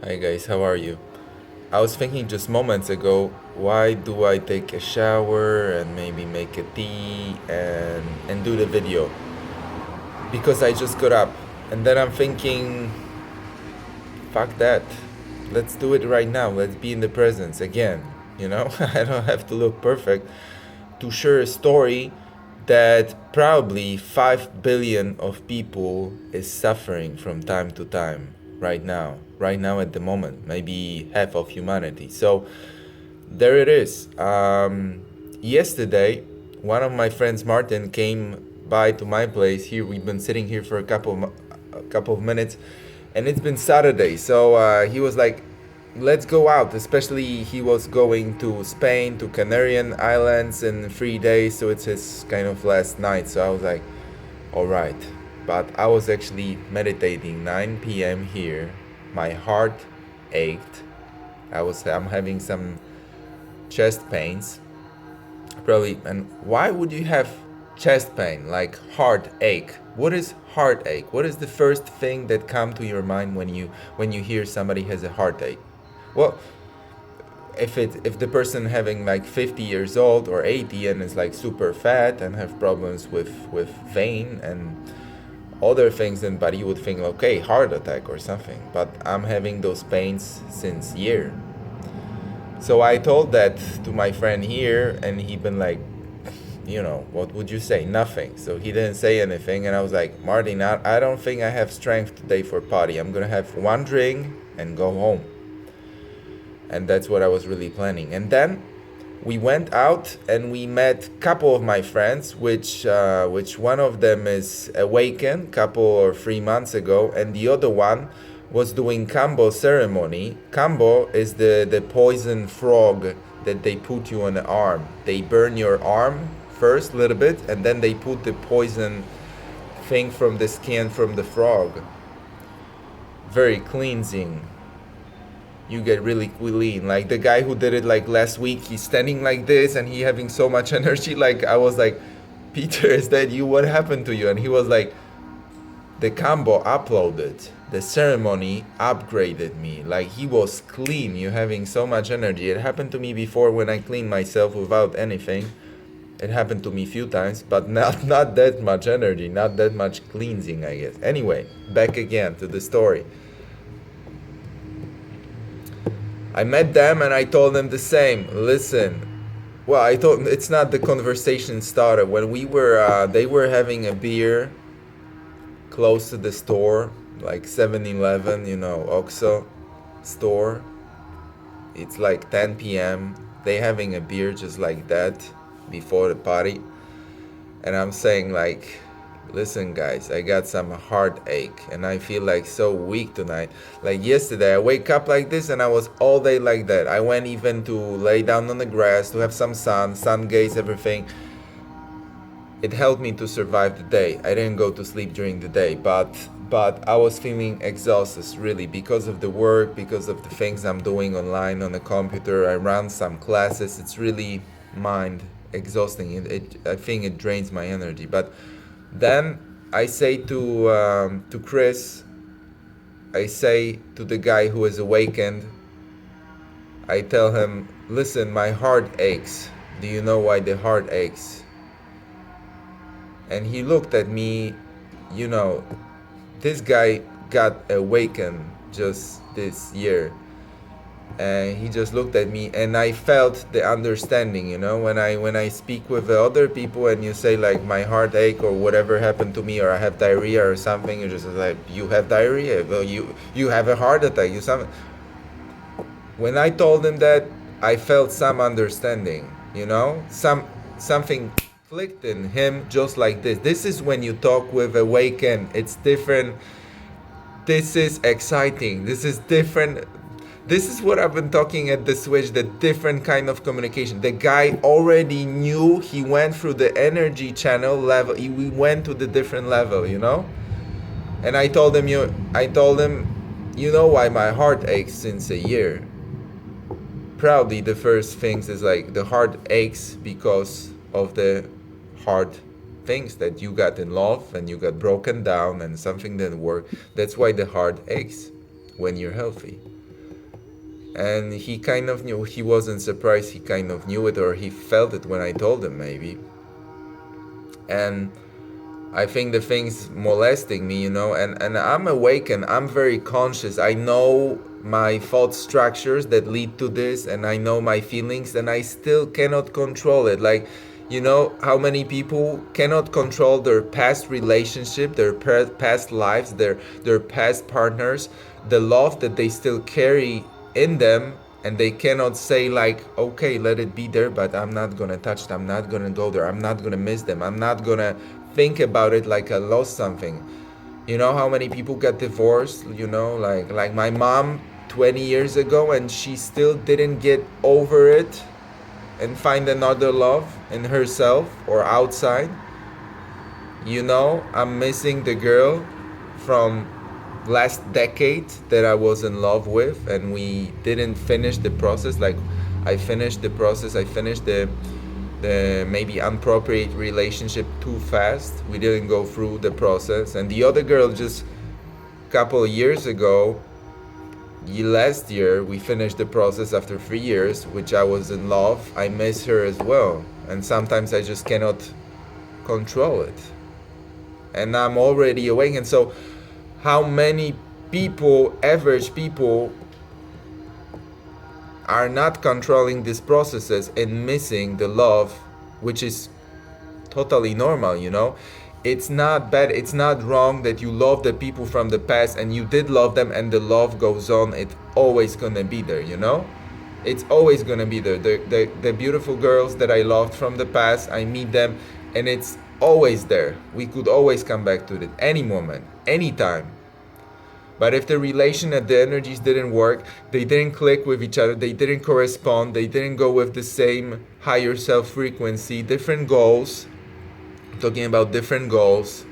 Hi guys, how are you? I was thinking just moments ago, why do I take a shower and maybe make a tea and do the video? Because I just got up. And then I'm thinking, fuck that. Let's do it right now. Let's be in the presence again. You know, I don't have to look perfect to share a story that probably 5 billion of people is suffering from time to time right now at the moment, maybe half of humanity. So there it is. Yesterday, one of my friends, Martin, came by to my place. Here, we've been sitting here for a couple of minutes, and it's been Saturday. So he was like, "Let's go out." Especially he was going to Spain, to Canarian Islands in 3 days. So it's his kind of last night. So I was like, "All right." But I was actually meditating 9 p.m. here. My heart ached. I'm having some chest pains probably. And why would you have chest pain, like heartache? What is heartache? What is the first thing that come to your mind when you hear somebody has a heartache? Well, if the person having like 50 years old or 80 and is like super fat and have problems with vein and other things, then but you would think, okay, heart attack or something. But I'm having those pains since year. So I told that to my friend here, and he been like, what would you say? Nothing. So he didn't say anything, and I was like, Martin, I don't think I have strength today for party. I'm gonna have one drink and go home. And that's what I was really planning. And then we went out and we met a couple of my friends, which one of them is awakened couple or 3 months ago, and the other one was doing Kambo ceremony. Kambo is the poison frog that they put you on the arm. They burn your arm first a little bit, and then they put the poison thing from the skin from the frog. Very cleansing. You get really clean. Like the guy who did it like last week, he's standing like this and he having so much energy. Like I was like, Peter, is that you? What happened to you? And he was like, the combo uploaded. The ceremony upgraded me. Like he was clean. You having so much energy. It happened to me before when I cleaned myself without anything. It happened to me a few times, but not that much energy, not that much cleansing, I guess. Anyway, back again to the story. I met them and I told them the same. Listen, well, I told it's not the conversation started when we were. They were having a beer close to the store, like 7-Eleven, OXXO store. It's like 10 p.m. They having a beer just like that before the party, and I'm saying like, listen guys, I got some heartache and I feel like so weak tonight. Like yesterday I wake up like this and I was all day like that. I went even to lay down on the grass to have some sun gaze, everything. It helped me to survive the day. I didn't go to sleep during the day, but I was feeling exhausted really because of the work, because of the things I'm doing online on the computer. I run some classes. It's really mind exhausting. I think it drains my energy. But then I say to Chris, I say to the guy who is awakened, I tell him, listen, my heart aches. Do you know why the heart aches? And he looked at me, you know, this guy got awakened just this year. And he just looked at me and I felt the understanding, when I speak with the other people and you say like my heart ache or whatever happened to me or I have diarrhea or something, you're just like, you have diarrhea, well you have a heart attack, you something. When I told him that, I felt some understanding, something clicked in him just like this. This is when you talk with awaken. It's different. This is exciting. This is different. This is what I've been talking at the switch, the different kind of communication. The guy already knew, he went through the energy channel level. We went to the different level. And I told him, you know why my heart aches since a year. Probably the first things is like the heart aches because of the hard things that you got in love and you got broken down and something didn't work. That's why the heart aches when you're healthy. And he kind of knew. He wasn't surprised. He kind of knew it, or he felt it when I told him, maybe. And I think the thing's molesting me, and I'm awake and I'm very conscious. I know my thought structures that lead to this, and I know my feelings, and I still cannot control it. Like, how many people cannot control their past relationship, their past lives, their past partners, the love that they still carry in them, and they cannot say, like, okay, let it be there, but I'm not gonna touch them, I'm not gonna go there, I'm not gonna miss them, I'm not gonna think about it like I lost something. How many people got divorced, like my mom 20 years ago, and she still didn't get over it and find another love in herself or outside. I'm missing the girl from last decade that I was in love with, and we didn't finish the process. Like, I finished the process, I finished the maybe inappropriate relationship too fast. We didn't go through the process. And the other girl, just a couple of years ago, last year, we finished the process after 3 years, which I was in love. I miss her as well, and sometimes I just cannot control it, and I'm already awake. And so how many people, average people, are not controlling these processes and missing the love, which is totally normal. It's not bad, it's not wrong that you love the people from the past, and you did love them, and the love goes on. It's always gonna be there. It's always gonna be there. The beautiful girls that I loved from the past, I meet them, and it's always there. We could always come back to it any moment, anytime. But if the relation and the energies didn't work, they didn't click with each other, they didn't correspond, they didn't go with the same higher self frequency, different goals, I'm talking about different goals,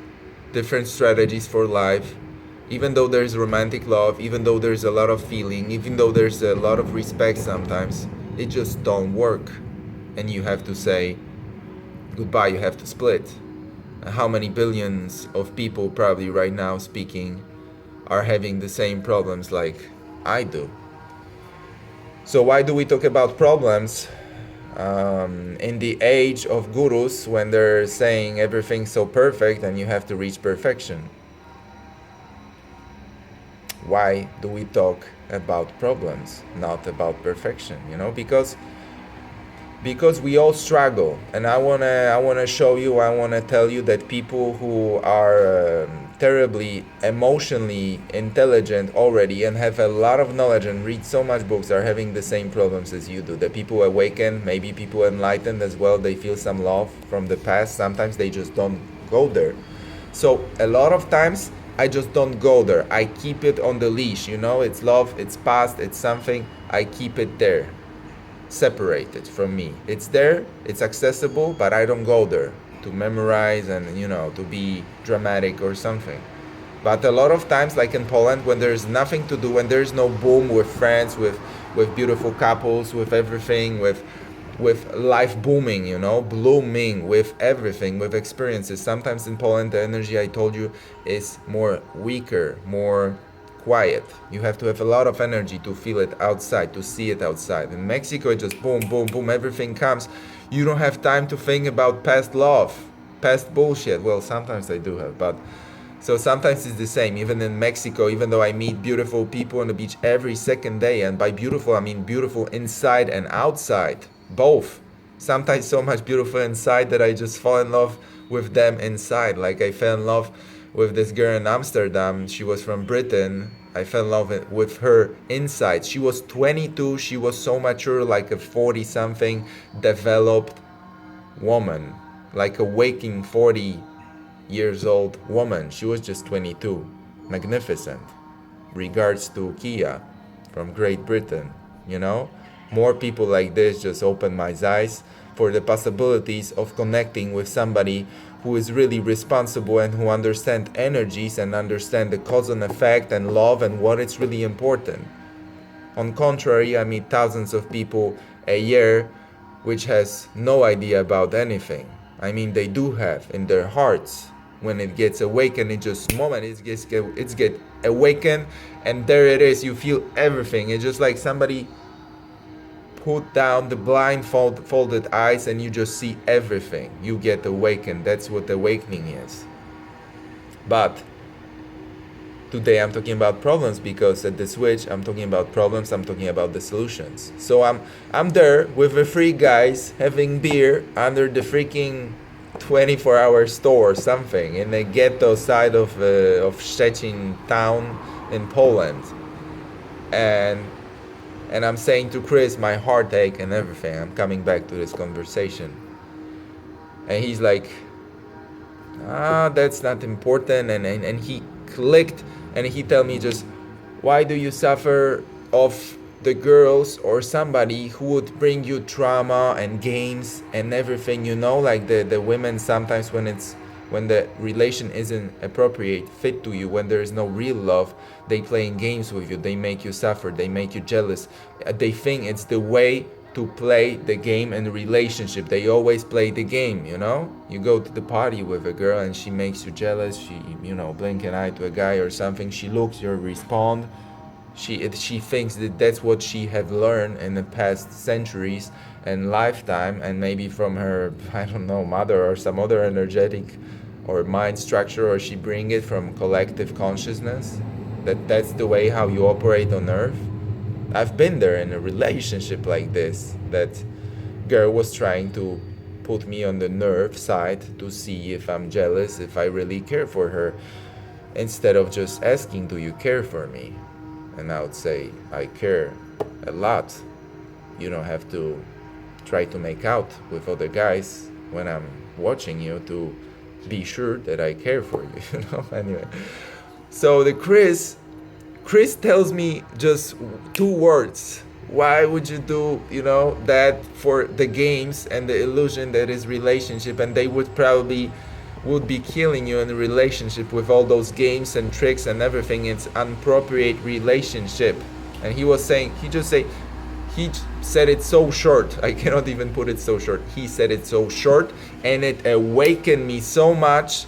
different strategies for life, even though there's romantic love, even though there's a lot of feeling, even though there's a lot of respect sometimes, it just don't work. And you have to say goodbye, you have to split. How many billions of people probably right now speaking are having the same problems like I do? So why do we talk about problems in the age of gurus, when they're saying everything's so perfect and you have to reach perfection? Why do we talk about problems, not about perfection? Because we all struggle, and I wanna show you, I wanna tell you that people who are terribly emotionally intelligent already and have a lot of knowledge and read so much books are having the same problems as you do. The people awakened, maybe people enlightened as well, they feel some love from the past. Sometimes they just don't go there. So a lot of times I just don't go there. I keep it on the leash. It's love, it's past, it's something. I keep it there, separated from me. It's there, it's accessible, but I don't go there to memorize and to be dramatic or something. But a lot of times, like in Poland, when there's nothing to do, when there's no boom with friends, with beautiful couples, with everything, with life booming, blooming, with everything, with experiences. Sometimes in Poland the energy, I told you, is more weaker, more quiet. You have to have a lot of energy to feel it outside, to see it outside. In Mexico, it just boom, boom, boom, everything comes. You don't have time to think about past love, past bullshit. Well, sometimes I do have, but so sometimes it's the same. Even in Mexico, even though I meet beautiful people on the beach every second day, and by beautiful, I mean beautiful inside and outside, both. Sometimes so much beautiful inside that I just fall in love with them inside. Like I fell in love with this girl in Amsterdam. She was from Britain. I fell in love with her inside. She was 22. She was so mature, like a 40-something developed woman, like a waking 40 years old woman. She was just 22. Magnificent. Regards to Kia from Great Britain. More people like this just open my eyes for the possibilities of connecting with somebody who is really responsible and who understand energies and understand the cause and effect and love and what is really important. On contrary, I meet thousands of people a year which has no idea about anything. I mean, they do have in their hearts. When it gets awakened, it just moment awaken, and there it is. You feel everything. It's just like somebody put down the folded eyes, and you just see everything. You get awakened. That's what awakening is. But today I'm talking about problems, because at the switch I'm talking about problems, I'm talking about the solutions. So I'm there with the three guys having beer under the freaking 24-hour store or something in the ghetto side of Szczecin town in Poland. And I'm saying to Chris my heartache and everything. I'm coming back to this conversation. And he's like, that's not important. And he clicked, and he tell me just, why do you suffer of the girls or somebody who would bring you trauma and games and everything, like the women sometimes when the relation isn't appropriate fit to you, when there is no real love, they playing games with you, they make you suffer, they make you jealous. They think it's the way to play the game and relationship. They always play the game, You go to the party with a girl and she makes you jealous. She, blink an eye to a guy or something. She looks, you respond. She thinks that that's what she have learned in the past centuries and lifetime, and maybe from her, I don't know, mother or some other energetic or mind structure, or she bring it from collective consciousness. That's the way how you operate on Earth. I've been there in a relationship like this. That girl was trying to put me on the nerve side to see if I'm jealous, if I really care for her, instead of just asking, do you care for me? And I would say, I care a lot. You don't have to try to make out with other guys when I'm watching you to be sure that I care for you, Anyway, so the Chris tells me just two words. Why would you do, that for the games and the illusion that is relationship? And they would be killing you in a relationship with all those games and tricks and everything. It's inappropriate relationship. And he said it so short. I cannot even put it so short. He said it so short, and it awakened me so much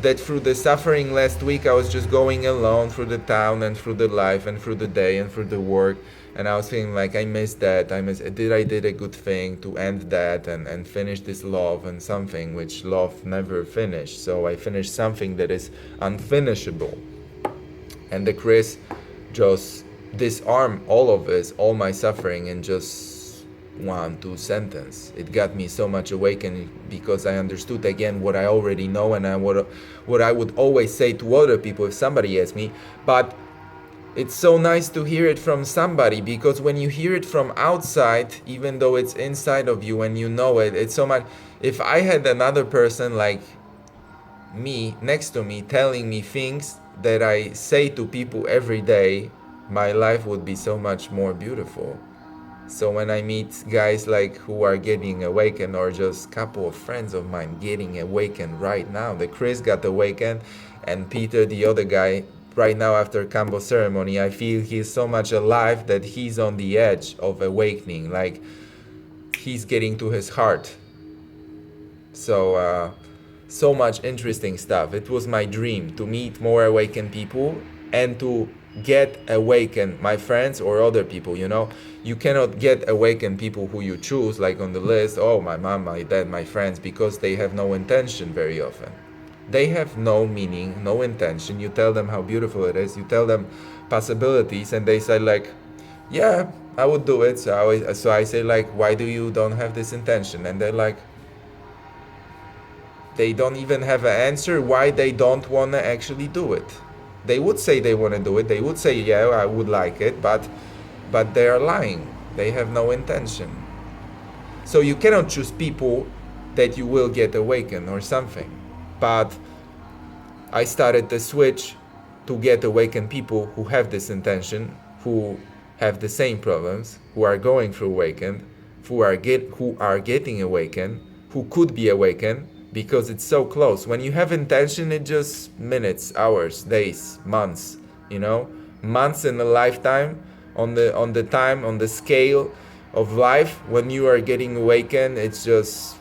that through the suffering last week, I was just going alone through the town and through the life and through the day and through the work. And I was feeling like I missed that. I did a good thing to end that and finish this love and something which love never finished. So I finished something that is unfinishable. And the Chris just disarmed all of this, all my suffering, in just 1-2 sentences. It got me so much awakened, because I understood again what I already know, and what I would always say to other people if somebody asked me. But it's so nice to hear it from somebody, because when you hear it from outside, even though it's inside of you and you know it, it's so much. If I had another person like me next to me telling me things that I say to people every day, my life would be so much more beautiful. So when I meet guys like who are getting awakened, or just a couple of friends of mine getting awakened right now, the Chris got awakened, and Peter, the other guy, right now after Kambo ceremony, I feel he's so much alive that he's on the edge of awakening, like he's getting to his heart. So much interesting stuff. It was my dream to meet more awakened people and to get awakened, my friends or other people. You cannot get awakened people who you choose, like on the list, my mom, my dad, my friends, because they have no intention very often. They have no meaning, no intention. You tell them how beautiful it is, you tell them possibilities, and they say like, yeah, I would do it. So I say like, why do you don't have this intention? And they're like, they don't even have an answer why they don't want to actually do it. They would say they want to do it. They would say, yeah, I would like it, but they are lying. They have no intention. So you cannot choose people that you will get awakened or something. But I started the switch to get awakened people who have this intention, who have the same problems, who are going through awakened, who are getting awakened, who could be awakened, because it's so close. When you have intention, it just minutes, hours, days, months, months in a lifetime. On the scale of life, when you are getting awakened, it's just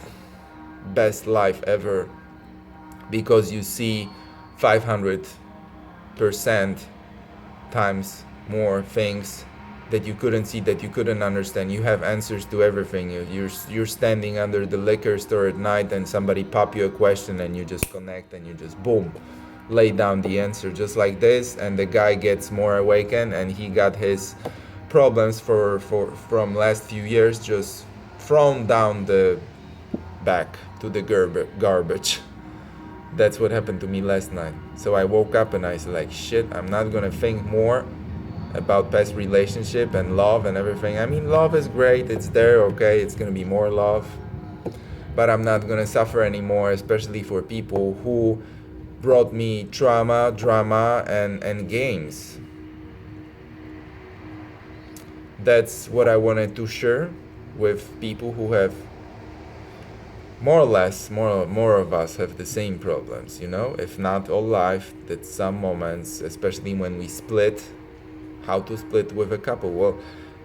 best life ever, because you see 500% times more things that you couldn't see, that you couldn't understand. You have answers to everything. You're standing under the liquor store at night and somebody pop you a question and you just connect and you just boom, lay down the answer just like this, and the guy gets more awakened and he got his problems from last few years just thrown down the back to the garbage. That's what happened to me last night. So I woke up and I was like, shit, I'm not gonna think more about past relationship and love and everything. I mean, love is great, it's there, okay, it's gonna be more love, but I'm not gonna suffer anymore, especially for people who brought me trauma, drama, and games. That's what I wanted to share with people who have more or less, more of us have the same problems, you know, if not all life, that some moments, especially when we split, how to split with a couple. Well,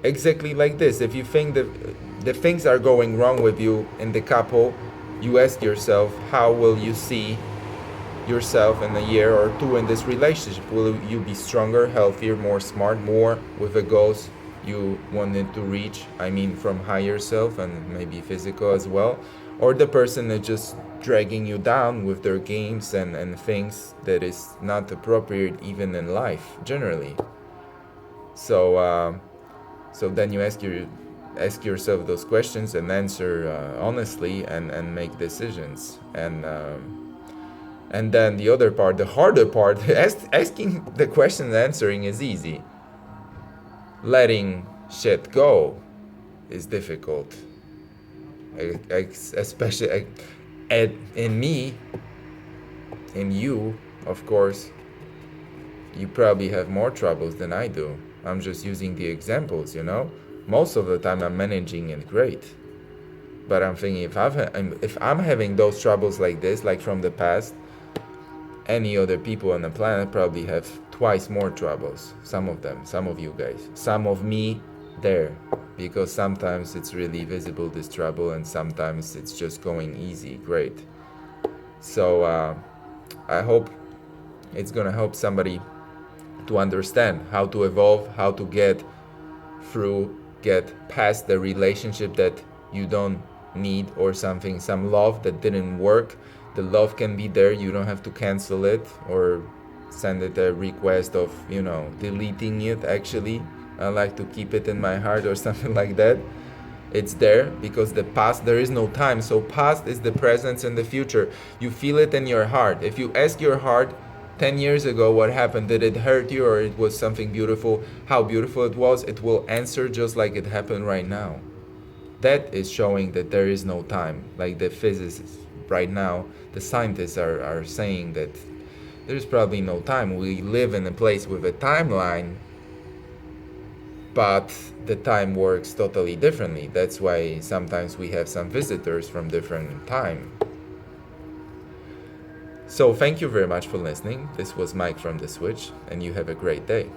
exactly like this. If you think that the things are going wrong with you in the couple, you ask yourself, how will you see yourself in a year or two in this relationship? Will you be stronger, healthier, more smart, more with the goals you wanted to reach? I mean, from higher self and maybe physical as well. Or the person is just dragging you down with their games and things that is not appropriate even in life generally. So then you ask yourself those questions and answer honestly and make decisions. And then the other part, the harder part, asking the question and answering is easy. Letting shit go is difficult. Especially in me, in you, of course, you probably have more troubles than I do. I'm just using the examples, you know. Most of the time I'm managing it great. But I'm thinking if I'm having those troubles like this, like from the past, any other people on the planet probably have twice more troubles. Some of them, some of you guys, some of me there, because sometimes it's really visible, this trouble, and sometimes it's just going easy, great. So I hope it's gonna help somebody to understand how to evolve, how to get past the relationship that you don't need or something, some love that didn't work. The love can be there, you don't have to cancel it or send it a request of, you know, deleting it. Actually, I like to keep it in my heart or something like that. It's there because the past, there is no time, so past is the present and the future. You feel it in your heart. If you ask your heart 10 years ago what happened, did it hurt you or it was something beautiful, how beautiful it was, it will answer just like it happened right now. That is showing that there is no time. Like the physicists right now, the scientists are saying that there's probably no time. We live in a place with a timeline, but the time works totally differently. That's why sometimes we have some visitors from different time. So thank you very much for listening. This was Mike from The Switch, and you have a great day.